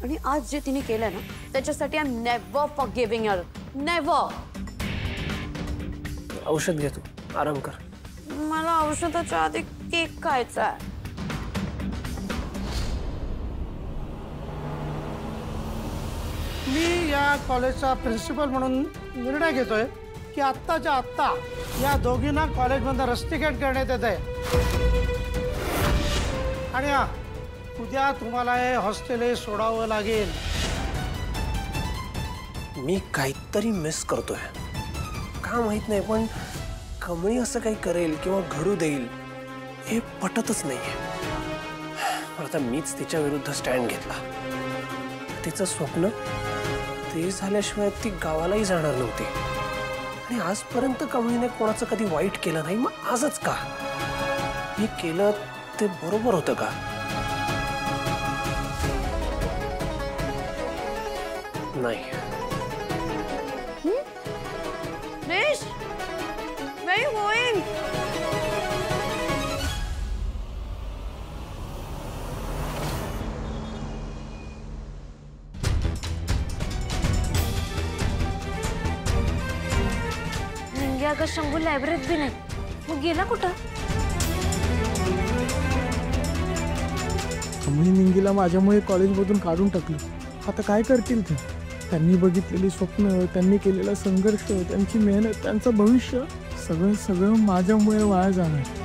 आणि आज जे तिने केलं ना त्याच्यासाठी I am never forgiving her, never. औषध घे तू, आराम कर. मला औषधाच्या आधी केक खायचा आहे. मी या कॉलेजचा प्रिन्सिपल म्हणून निर्णय घेतोय की आत्ताच्या आत्ता या दोघींना कॉलेजमधून रस्टिकेट करण्यात येत आहे. आणि उद्या तुम्हाला हे हॉस्टेल सोडावं लागेल. मी काहीतरी मिस करतोय का माहित नाही, पण कमळी असं काही करेल किंवा घडू देईल हे पटतच नाहीये. आता मीच तिच्या विरुद्ध स्टँड घेतला. तिचं स्वप्न ते झाल्याशिवाय ती गावालाही जाणार नव्हती. आणि आजपर्यंत कमळीने कोणाचं कधी वाईट केलं नाही, मग आजच का? हे केलं ते बरोबर होतं का? नाही. Rish, where are you going? नंग्या अगं शंभू लायब्ररीत भी नाही, मग गेला कुठं? कमळी निंगीला माझ्यामुळे कॉलेजमधून काढून टाकलं. आता काय करतील ते? त्यांनी बघितलेली स्वप्न, त्यांनी केलेला संघर्ष, त्यांची मेहनत, त्यांचं भविष्य सगळं माझ्यामुळे वाया जाणार.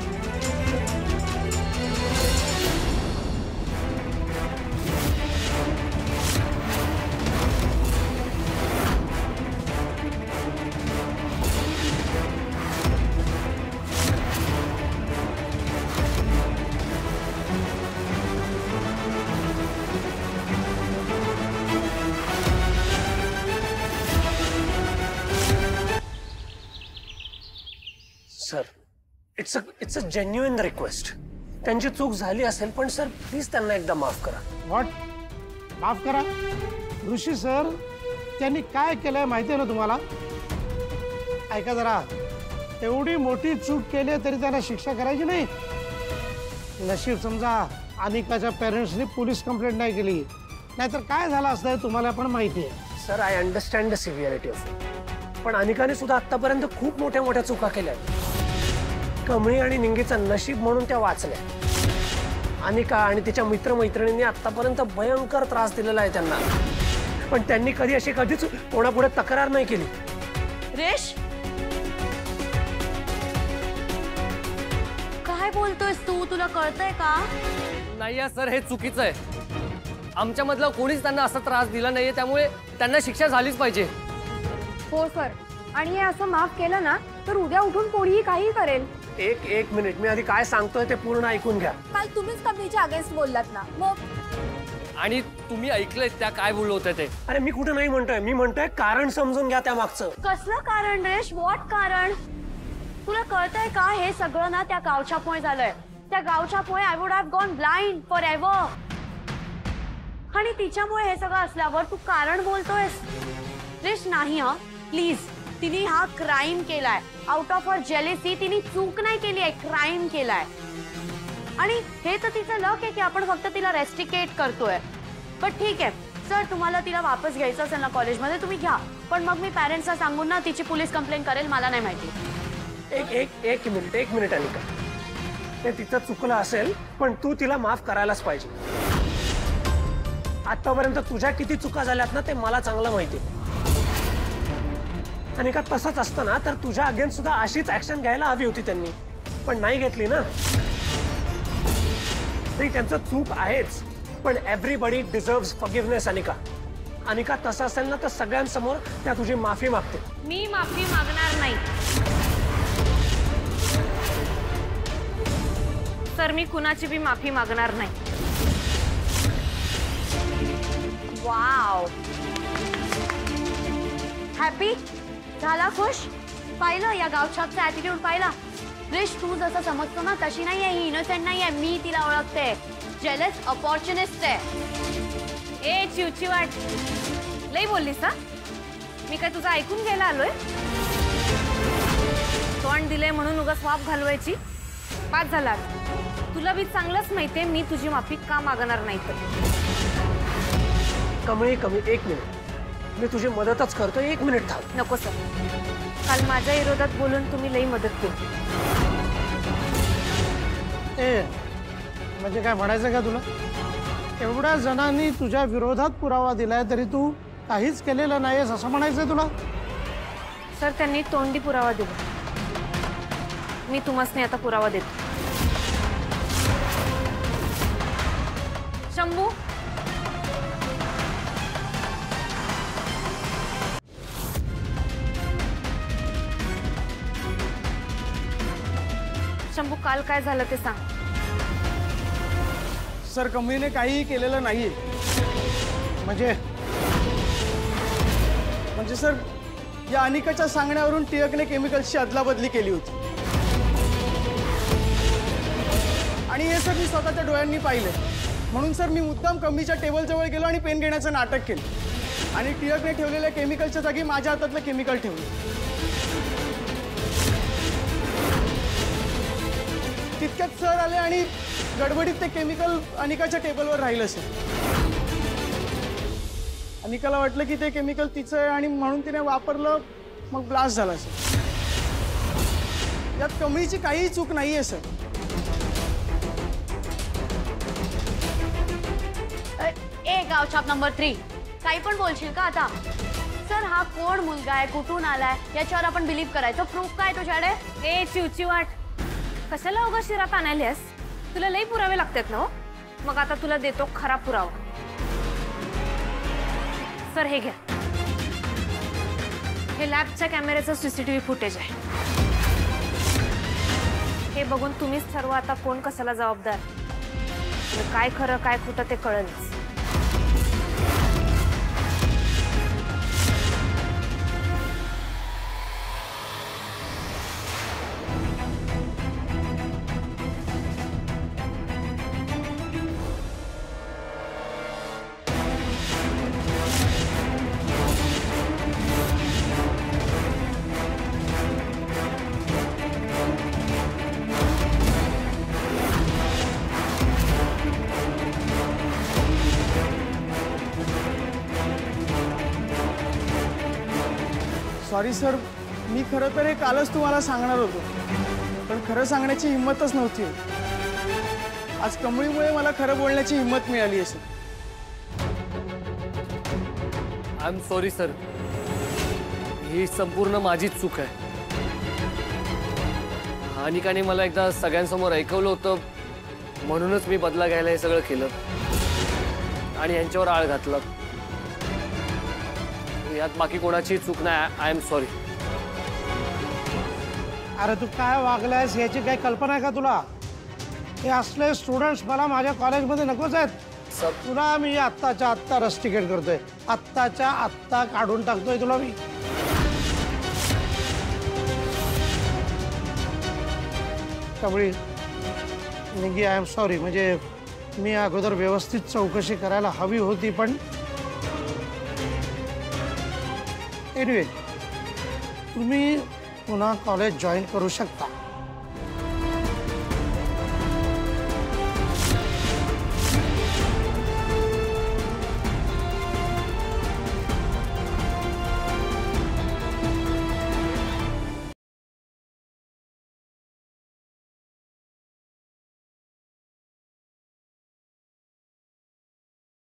Sir, it's a genuine request. त्यांची चूक झाली असेल, पण सर प्लीज त्यांना एकदा माफ करा. व्हॉट? माफ करा? ऋषी सर, त्यांनी काय केलंय माहिती आहे ना तुम्हाला? ऐका जरा, एवढी मोठी चूक केली तरी त्यांना शिक्षा करायची नाही? नशीब समजा अनिकाच्या पेरेंट्सनी पोलीस कंप्लेंट नाही केली, नाहीतर काय झालं असतं तुम्हाला पण माहिती आहे. Sir, I understand the severity of it, पण अनिकाने सुद्धा आतापर्यंत खूप मोठ्या मोठ्या चुका केल्या. कमळी आणि निंगीचं नशीब म्हणून त्या वाचल्या. अनिका आणि तिच्या मित्रमैत्रिणींनी आतापर्यंत भयंकर त्रास दिलेला आहे त्यांना, पण त्यांनी कधीच कोणापुढे तक्रार नाही केली. रेश, काय बोलतोयस तू? तुला कळतंय का? नाही सर, हे चुकीचं आहे. आमच्यामधलं कोणीच त्यांना असा त्रास दिला नाहीये, त्यामुळे त्यांना शिक्षा झालीच पाहिजे. हो सर, आणि हे असं माफ केलं ना तर उद्या उठून कोणीही काही करेल. एक मिनिट, मी आधी काय सांगतोय ते पूर्ण ऐकून घ्या. काल तुम्हीच कमळीच्या अगेन्स्ट बोललात ना, मग आणि तुम्ही ऐकलंय त्या काय बोललो होते ते? अरे मी कुठं नाही म्हणतोय, मी म्हणतोय कारण समजून घ्या त्या मागचं. कसलं कारण रेश? व्हॉट कारण? तुला कळतंय का हे सगळं ना त्या गावच्यामुळे झालंय. त्या गावच्यामुळे I would have gone blind forever. आणि तिच्यामुळे हे सगळं असल्यावर तू कारण बोलतोयस? रेश नाही, हा प्लीज. तिने हा क्राईम केलाय. आउट ऑफ हर जेलेसी तिने चूक नाही केली आहे, क्राईम केलाय. आणि हे तर तिचं लक आहे की आपण फक्त तिला रेस्टिकेट करतोय. पण ठीक आहे सर, तुम्हाला तिला वापस घ्यायचं असेल ना कॉलेजमध्ये तुम्ही घ्या, पण मग मी पॅरेंट्सला सांगून ना तिची पोलीस कंप्लेंट करेल. मला नाही माहिती. एक मिनिट अनिका, ते तिचं चुकलं असेल, पण तू तिला माफ करायलाच पाहिजे. आतापर्यंत तुझ्या किती चुका झाल्यात ना ते मला चांगलं माहिती. अनिका, तसंच असतं ना तर तुझ्या अगेन्स्ट सुद्धा अशीच ऍक्शन घ्यायला हवी होती त्यांनी, पण नाही घेतली ना. त्यांचं चूक आहेच, पण एव्हरीबडी डिझर्व्स फॉरगिव्हनेस. अनिका, तसं असेल ना तर सगळ्यांसमोर त्या तुझी माफी मागते. मी माफी मागणार नाही सर, मी कुणाची बी माफी मागणार नाही. वाव, हॅपी झाला? खुश? पाहिलं या गावच्याचा ऍटिट्यूड पाहिला? रिश, तू जसं समजतो ना तशी नाहीये ही, इनोसेंट नाहीये. मी तिला ओळखते. जेलस अपॉर्च्युनिस्ट आहे. ए चिवचिवाट, लई बोललीस हा? मी काय तुझं ऐकून घ्यायला आलोय? तोंड दिले म्हणून उगाच वाफ घालवायची? पाच झाला. तुला बी चांगलंच माहितीये मी तुझी माफी का मागणार नाही. तर कमळी कमी 1 मिनिट, मी तुझी मदतच करतो, 1 मिनिट थांब. नको सर, काल माझ्या विरोधात बोलून तुम्ही लई मदत केली. ए म्हणजे काय म्हणायचं का तुला? एवढ्या जणांनी तुझ्या विरोधात पुरावा दिलाय तरी तू काहीच केलेलं नाहीयेस असं म्हणायचंय तुला? सर त्यांनी तोंडी पुरावा दिला, मी तुम्हासने आता पुरावा देतो. शंभू, शंभू काल काय झालं ते सांग. सर कमळीने काहीही केलेलं नाहीये. म्हणजे सर या अनिकाच्या सांगण्यावरून टिळकने केमिकल्सची अदलाबदली केली होती आणि हे सर मी स्वतःच्या डोळ्यांनी पाहिलं. म्हणून सर मी मुद्दाम कमळीच्या टेबलजवळ गेलो आणि पेन घेण्याचं नाटक केलं आणि टिळकने ठेवलेल्या केमिकलच्या जागी माझ्या हातातलं केमिकल ठेवलं. तितक्यात सर आले आणि गडबडीत ते केमिकल अनिकाच्या टेबलवर राहिलं सर. अनिकाला वाटलं की ते केमिकल तिचं आहे आणि म्हणून तिने वापरलं, मग ब्लास्ट झाला सर. यात कमळीची काहीही चूक नाहीये सर. ए गावछाप नंबर 3, काही पण बोलशील का आता? सर हा कोण मुलगा आहे, कुठून आलाय, याच्यावर आपण बिलीव्ह करायचं. प्रूफ काय तुझ्याकडे? ए चिवचिवाट, कशाला उगा शिरात आणायलेस? तुला लई पुरावे लागतात ना. मग आता तुला देतो खरा पुरावा. सर हे घ्या, हे लॅबच्या कॅमेऱ्याचं सीसीटीव्ही फुटेज आहे. हे बघून तुम्हीच ठरवा आता कोण कशाला जबाबदार. काय खरं काय खोटं ते कळेलच. सॉरी सर, मी खरं तर हे कालच तुम्हाला सांगणार होतो, पण खरं सांगण्याची हिंमतच नव्हती. आज कमळीमुळे मला खरं बोलण्याची हिंमत मिळाली आहे sir. I am sorry sir, ही संपूर्ण माझीच चूक आहे. अनिकाने मला एकदा सगळ्यांसमोर ऐकवलं होतं, म्हणूनच मी बदला घ्यायला हे सगळं केलं आणि यांच्यावर आळ घातलं. यात बाकी कोणाची चूक नाही. I am sorry. अरे तू काय वागलायस याची काही कल्पना आहे का तुला? हे असले स्टुडंट्स मला माझ्या कॉलेजमध्ये नकोच आहेत. तुला मी आत्ताच्या आत्ता रस्टिकेट करतोय, आत्ताच्या आत्ता काढून टाकतोय तुला मी. कबळी निगी, आय एम सॉरी. म्हणजे मी अगोदर व्यवस्थित चौकशी करायला हवी होती, पण एनिवे तुम्ही पुन्हा कॉलेज जॉईन करू शकता.